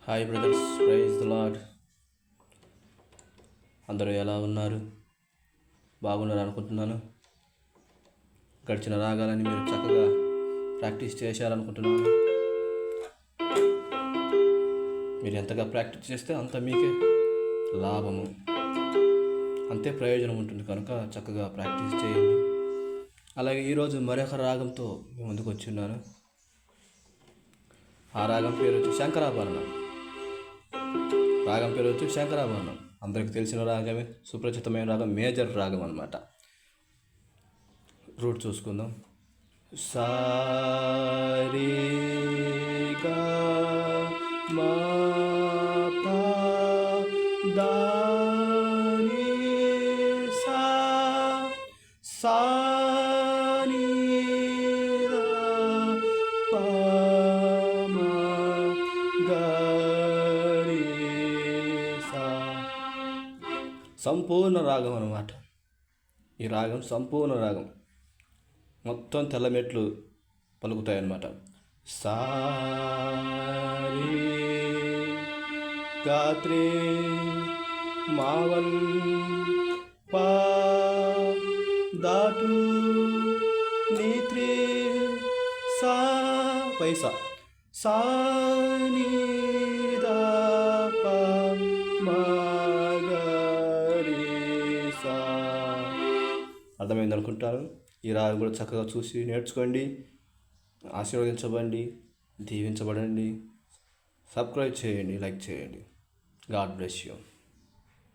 Hi brothers, praise the lord. అందరూ ఎలా ఉన్నారు? బాగున్నారు అనుకుంటున్నాను. గడిచిన రాగాలని మీరు చక్కగా ప్రాక్టీస్ చేశారనుకుంటున్నాను. మీరు ఎంతగా ప్రాక్టీస్ చేస్తే అంత మీకే లాభము, అంతే ప్రయోజనం ఉంటుంది. కనుక చక్కగా ప్రాక్టీస్ చేయండి. అలాగే ఈరోజు మరొక రాగంతో మీ ముందుకు వచ్చి ఉన్నాను. ఆ రాగం పేరు వచ్చి శంకరాభరణం. రాగం పేరు వచ్చి శంకరాభరణం. అందరికి తెలిసిన రాగమే, సుప్రచితమైన రాగం, మేజర్ రాగం అన్నమాట. రూట్ చూసుకుందాం. సారీ గా మా పా దా ని సా సా ని రా పా మా గా రి సా. సంపూర్ణ రాగం అన్నమాట. ఈ రాగం సంపూర్ణ రాగం, మొత్తం తెల్లమెట్లు పలుకుతాయి అన్నమాట. సారీ గాత్రే మావన్ పా దాటు నీత్రే సా పైసా సా ని దా పా మా గా రి సా. అర్థమైంది అనుకుంటాను. ఈ రాగం కూడా చక్కగా చూసి నేర్చుకోండి. ఆశీర్వదించబడండి, దీవించబడండి. సబ్స్క్రైబ్ చేయండి, లైక్ చేయండి. God bless you.